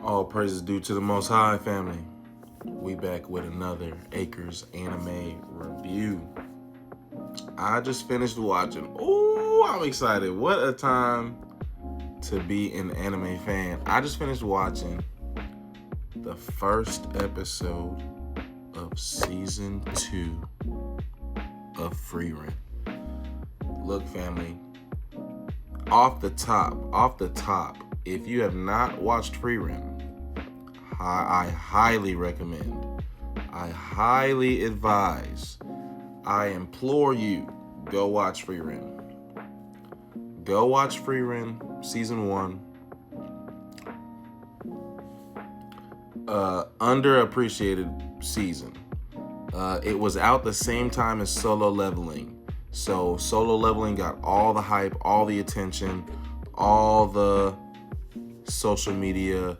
All praises due to the Most High, family. We back with another Acres anime review. I just finished watching. Ooh, I'm excited. What a time to be an anime fan. I just finished watching the first episode of season 2 of Frieren. Look, family, off the top, if you have not watched Frieren, I highly recommend, I highly advise, I implore you, go watch Frieren. Go watch Frieren, season 1. Underappreciated season. It was out the same time as Solo Leveling. So Solo Leveling got all the hype, all the attention, all the social media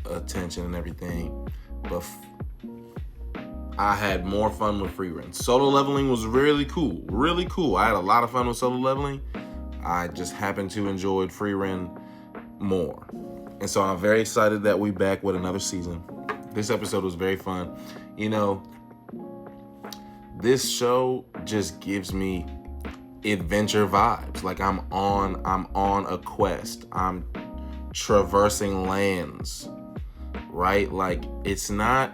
attention and everything. But I had more fun with Frieren. Solo Leveling was really cool. Really cool. I had a lot of fun with Solo Leveling. I just happened to enjoy Frieren more. And so I'm very excited that we back with another season. This episode was very fun. You know, this show just gives me adventure vibes. Like I'm on a quest. I'm traversing lands, right? Like it's not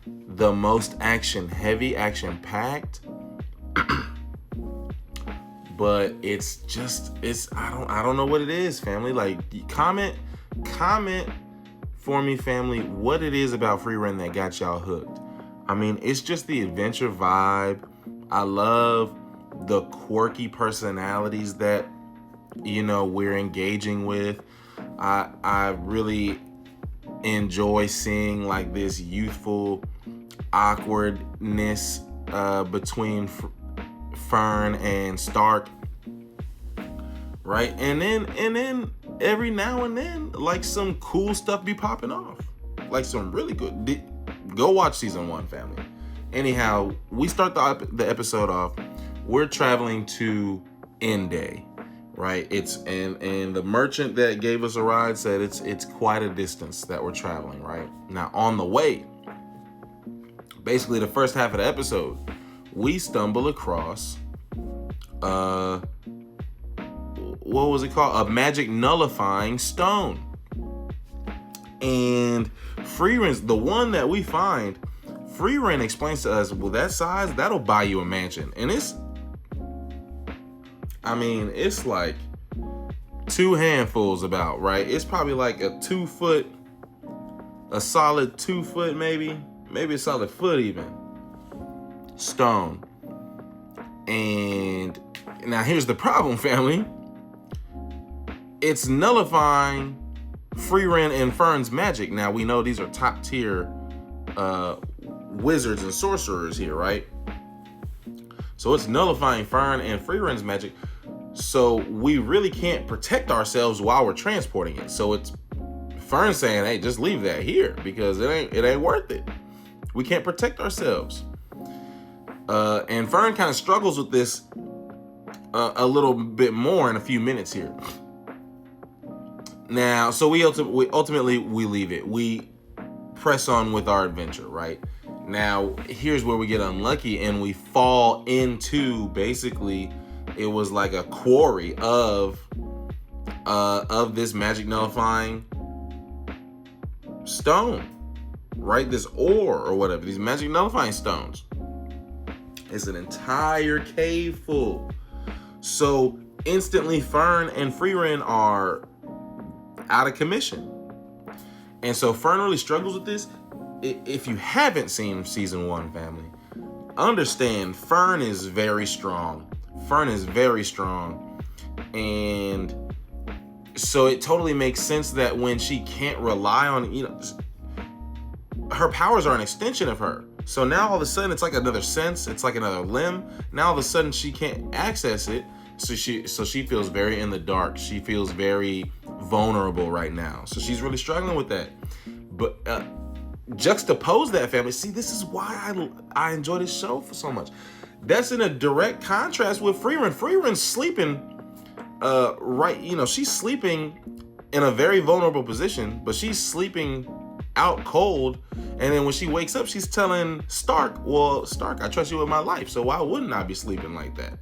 the most action packed, but I don't know what it is, family. Like comment for me, family, what it is about Frieren that got y'all hooked. I mean, it's just the adventure vibe. I love the quirky personalities that, you know, we're engaging with. I really enjoy seeing like this youthful awkwardness between Fern and Stark, right? And then every now and then, like some cool stuff be popping off, like some really good. Go watch season 1, family. Anyhow, we start the episode off. We're traveling to Ende, right? And the merchant that gave us a ride said it's quite a distance that we're traveling, right? Now on the way, basically the first half of the episode, we stumble across what was it called? A magic nullifying stone. And Frieren's the one that we find. Frieren explains to us, well, that size, that'll buy you a mansion. And it's like 2 handfuls about, right? It's probably like a solid 2 foot, maybe a solid foot even, stone. And now here's the problem, family. It's nullifying Frieren and Fern's magic. Now we know these are top tier wizards and sorcerers here, right? So it's nullifying Fern and Frieren's magic. So we really can't protect ourselves while we're transporting it. So it's Fern saying, hey, just leave that here because it ain't worth it. We can't protect ourselves. And Fern kind of struggles with this a little bit more in a few minutes here. Now, so we ultimately leave it. We press on with our adventure, right? Now, here's where we get unlucky and we fall into, basically, it was like a quarry of this magic nullifying stone, right? This ore or whatever, these magic nullifying stones. It's an entire cave full. So instantly Fern and Frieren are out of commission. And so Fern really struggles with this. If you haven't seen season 1, family, understand Fern is very strong. And so it totally makes sense that when she can't rely on, you know, her powers are an extension of her. So now all of a sudden it's like another sense, it's like another limb. Now all of a sudden she can't access it. So she feels very in the dark. She feels very vulnerable right now. So she's really struggling with that. But juxtapose that, family. See, this is why I enjoy this show for so much. That's in a direct contrast with Frieren. Frieren's sleeping, right? You know, she's sleeping in a very vulnerable position, but she's sleeping out cold. And then when she wakes up, she's telling Stark, well, Stark, I trust you with my life, so why wouldn't I be sleeping like that?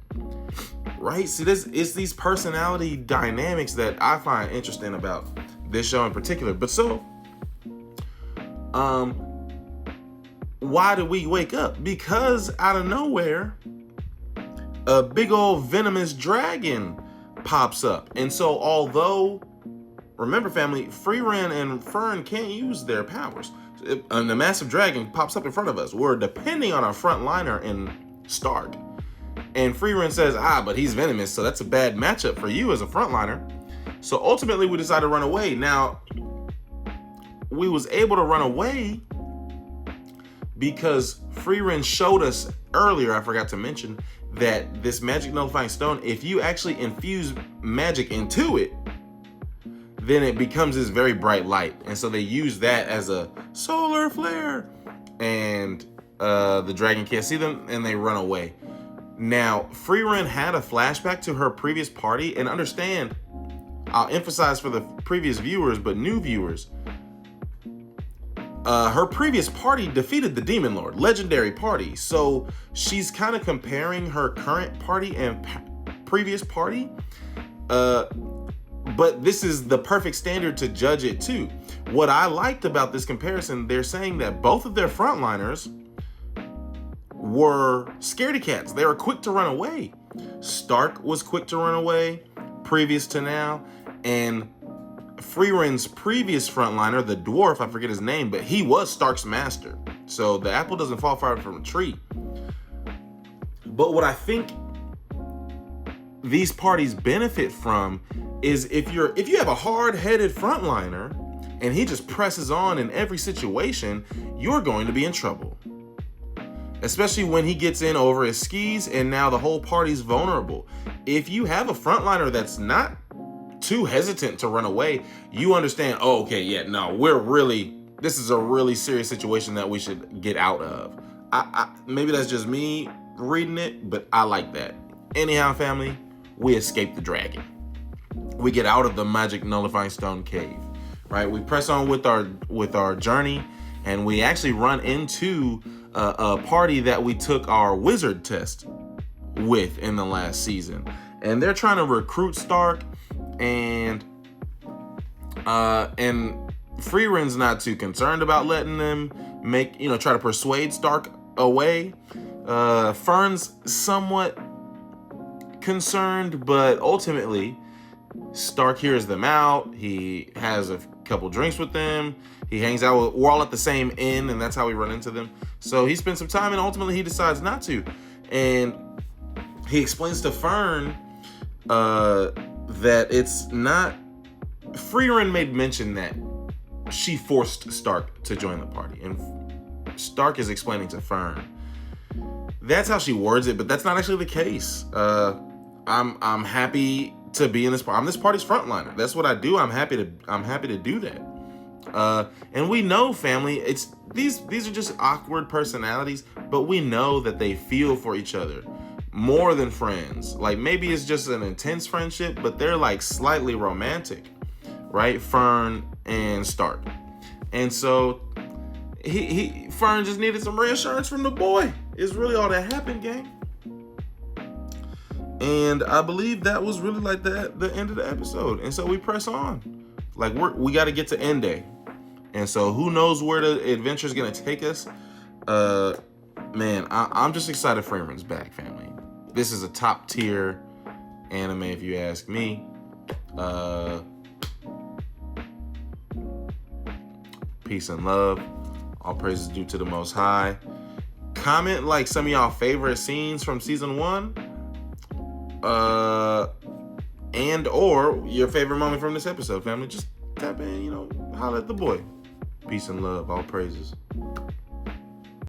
Right? See, it's these personality dynamics that I find interesting about this show in particular. But so, why did we wake up? Because out of nowhere, a big old venomous dragon pops up. And so although, remember family, Frieren and Fern can't use their powers. And the massive dragon pops up in front of us. We're depending on our frontliner in Stark. And Frieren says, but he's venomous, so that's a bad matchup for you as a frontliner. So ultimately we decided to run away. Now, we was able to run away because Frieren showed us earlier, I forgot to mention, that this magic nullifying stone, if you actually infuse magic into it, then it becomes this very bright light. And so they use that as a solar flare. And the dragon can't see them and they run away. Now, Frieren had a flashback to her previous party, and understand, I'll emphasize for the previous viewers, but new viewers, her previous party defeated the Demon Lord, legendary party. So she's kind of comparing her current party and previous party. But this is the perfect standard to judge it too. What I liked about this comparison, they're saying that both of their frontliners were scaredy cats. They were quick to run away. Stark was quick to run away, previous to now, and Frieren's previous frontliner, the dwarf, I forget his name, but he was Stark's master. So the apple doesn't fall far from a tree. But what I think these parties benefit from is if you have a hard-headed frontliner and he just presses on in every situation, you're going to be in trouble. Especially when he gets in over his skis and now the whole party's vulnerable. If you have a frontliner that's not too hesitant to run away, you understand, this is a really serious situation that we should get out of. Maybe that's just me reading it, but I like that. Anyhow, family, we escape the dragon. We get out of the magic nullifying stone cave, right? We press on with our journey, and we actually run into a party that we took our wizard test with in the last season, and they're trying to recruit Stark, and Frieren's not too concerned about letting them try to persuade Stark away. Fern's somewhat concerned, but ultimately Stark hears them out. He has a couple drinks with them. He hangs out we're all at the same inn, and that's how we run into them. So he spends some time, and ultimately he decides not to. And he explains to Fern that it's not... Frieren made mention that she forced Stark to join the party. And Stark is explaining to Fern. That's how she words it, but that's not actually the case. I'm happy to be in this party. I'm this party's frontliner. That's what I do. I'm happy to do that. And we know, family, these are just awkward personalities, but we know that they feel for each other more than friends. Like, maybe it's just an intense friendship, but they're like slightly romantic, right? Fern and Stark. And so Fern just needed some reassurance from the boy. Is really all that happened, gang. And I believe that was really like the end of the episode. And so we press on. Like, we got to get to Ende. And so who knows where the adventure is going to take us. Man, I'm just excited Frieren's back, family. This is a top tier anime, if you ask me. Peace and love. All praises due to the Most High. Comment like some of y'all favorite scenes from season 1. And or your favorite moment from this episode, family. Just tap in, holler at the boy. Peace and love. All praises.